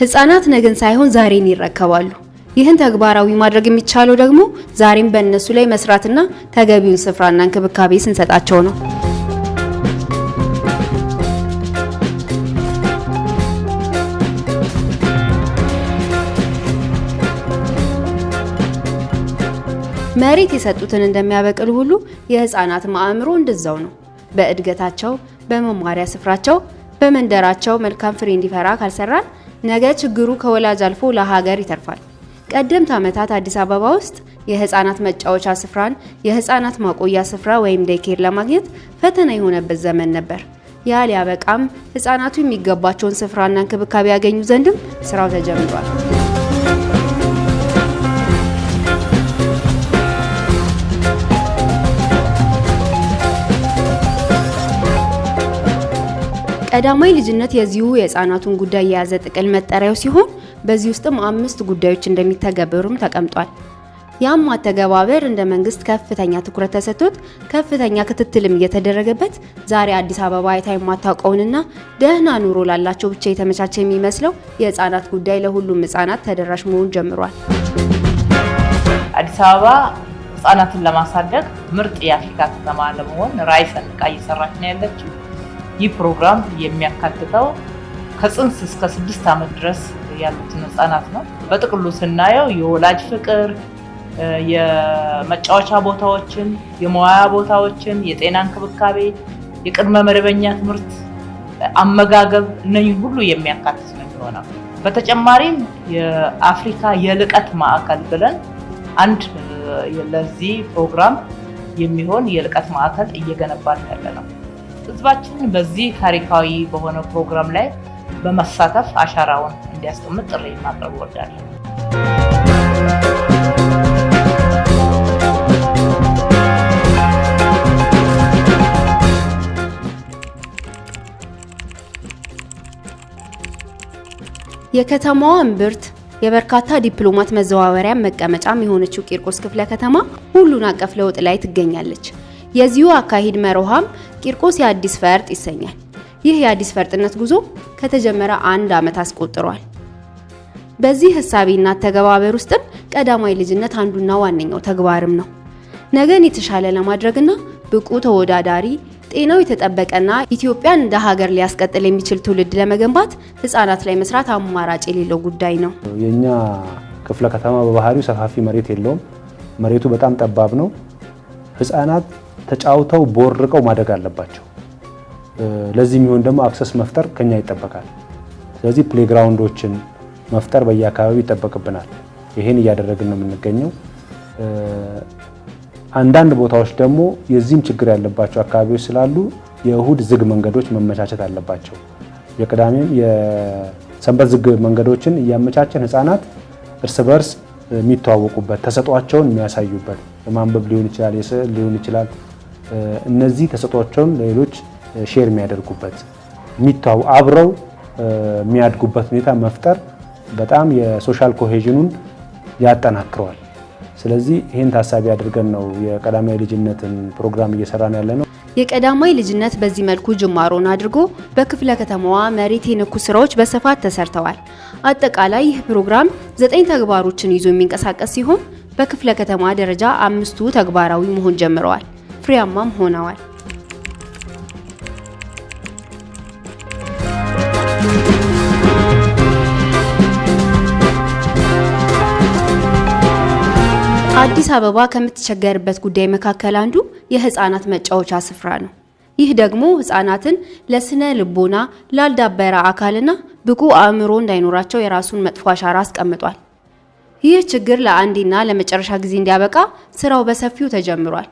ህፃናት ነገን ሳይሆን ዛሬን ይረከባሉ። ይህን ተግባራዊ ማድረግ የሚቻለው ደግሞ ዛሬም በእነሱ ላይ መስራትና ተገቢውን ስፍራና እንክብካቤ ስንሰጣቸው ነው። መሬት የሰጡትን እንደሚያበቅል ሁሉ የህፃናት ማዕምሮ እንደዛው ነው። በእድገታቸው፣ በመማሪያ ስፍራቸው፣ በመንደራቸው መልካም ፍሬ እንዲፈራ ካልሰራን ነገ ችግሩ ከወላጅ አልፎ ለሀገር ይተርፋል። ቀደምት ዓመታት አዲስ አበባ ውስጥ የህፃናት መጫወቻ ስፍራን፣ የህፃናት ማቆያ ስፍራ ወይም ዴይኬር ለማግኘት ፈተና የሆነበት ዘመን ነበር። ያ ሊያበቃም ህፃናቱ የሚገባቸውን ስፍራና እንክብካቤ ያገኙ ዘንድም ስራው ተጀምሯል። ቀዳማይ ልጅነት የዚሁ የህፃናቱን ጉዳይ የያዘ ጥቅል መጠሪያው ሲሆን በዚህ ውስጥም 5 ጉዳዮች እንደሚተገበሩም ተቀምጧል። ያም አተገባበር እንደ መንግስት ከፍተኛ ትኩረት ተሰጥቶት ከፍተኛ ክትትልም እየተደረገበት ዛሬ አዲስ አበባ አይታ የማታውቀውንና ደህና ኑሮ ላላቸው ብቻ የተመቻቸ የሚመስለው የህፃናት ጉዳይ ለሁሉም ህፃናት ተደራሽ መሆን ጀምሯል። አዲስ አበባ ህፃናትን ለማሳደግ ምርጥ የአፍሪካ ከተማ ለመሆን ራዕይ ሰንቃ እየሰራች ነው ያለችው። ይህ ፕሮግራም የሚያካትተው ከጽንስ እስከ 6 ዓመት ድረስ ያሉትን ህፃናት ነው። በጥቅሉ ስናየው የወላጅ ፍቅር፣ የመጫወቻ ቦታዎችን፣ የመዋያ ቦታዎችን፣ የጤና እንክብካቤ፣ የቅድመ መደበኛ ትምህርት፣ አመጋገብ እነኚህ ሁሉ የሚያካትት ነው የሚሆነው። በተጨማሪም የአፍሪካ የልቀት ማዕከል ብለን አንድ ለዚህ ፕሮግራም የሚሆን የልቀት ማዕከል እየገነባን ያለ ነው። ህዝባችን በዚህ ታሪካዊ በሆነ ፕሮግራም ላይ በመሳተፍ አሻራውን እንዲያስቀምጥ ጥሪ ማቅረብ እወዳለሁ። የከተማዋ እምብርት የበርካታ ዲፕሎማት መዘዋወሪያ መቀመጫም የሆነችው ቂርቆስ ክፍለ ከተማ ሁሉን አቀፍ ለውጥ ላይ ትገኛለች። የዚሁ አካሄድ መርሆም ቂርቆስ የአዲስ ፈርጥ ይሰኛል። ይህ የአዲስ ፈርጥነት ጉዞ ከተጀመረ 1 ዓመት አስቆጥሯል። በዚህ ሐሳቢና ተገባበር ውስጥም ቀዳማይ ልጅነት አንዱና ዋነኛው ተግባርም ነው። ነገን የተሻለ ለማድረግና ብቁ ተወዳዳሪ፣ ጤናው የተጠበቀና ኢትዮጵያን እንደ ሀገር ሊያስቀጥል የሚችል ትውልድ ለመገንባት ህፃናት ላይ መስራት አማራጭ የሌለው ጉዳይ ነው። የኛ ክፍለ ከተማ በባህሪው ሰፋፊ መሬት የለውም። መሬቱ በጣም ጠባብ ነው። ህፃናት ተጫውተው ቦርቀው ማደግ አለባቸው። ለዚህ የሚሆን ደግሞ አክሰስ መፍጠር ከኛ ይጠበቃል። ስለዚህ ፕሌግራውንዶችን መፍጠር በየአካባቢው ይጠበቅብናል። ይሄን እያደረግን ነው የምንገኘው። አንዳንድ ቦታዎች ደግሞ የዚህም ችግር ያለባቸው አካባቢዎች ስላሉ የእሁድ ዝግ መንገዶች መመቻቸት አለባቸው። የቅዳሜም የሰንበት ዝግ መንገዶችን እያመቻቸን ህፃናት እርስ በርስ የሚተዋወቁበት፣ ተሰጧቸውን የሚያሳዩበት፣ የማንበብ ሊሆን ይችላል፣ የስዕል ሊሆን ይችላል። እነዚህ ተሰጧቸውን ለሌሎች ሼር የሚያደርጉበት፣ አብረው የሚያድጉበት ሁኔታ መፍጠር በጣም የሶሻል ኮሄዥኑን ያጠናክረዋል። ስለዚህ ይህን ታሳቢ አድርገን ነው የቀዳማይ ልጅነትን ፕሮግራም እየሰራን ያለ ነው። የቀዳማይ ልጅነት በዚህ መልኩ ጅማሮን አድርጎ በክፍለ ከተማዋ መሬት የነኩ ስራዎች በስፋት ተሰርተዋል። አጠቃላይ ይህ ፕሮግራም 9 ተግባሮችን ይዞ የሚንቀሳቀስ ሲሆን በክፍለ ከተማ ደረጃ 5ቱ ተግባራዊ መሆን ጀምረዋል፣ ፍሬያማም ሆነዋል። አዲስ አበባ ከምትቸገርበት ጉዳይ መካከል አንዱ የህፃናት መጫወቻ ስፍራ ነው። ይህ ደግሞ ህፃናትን ለስነ ልቦና ላልዳበረ አካልና ብቁ አእምሮ እንዳይኖራቸው የራሱን መጥፎ አሻራ አስቀምጧል። ይህ ችግር ለአንዴና ለመጨረሻ ጊዜ እንዲያበቃ ስራው በሰፊው ተጀምሯል።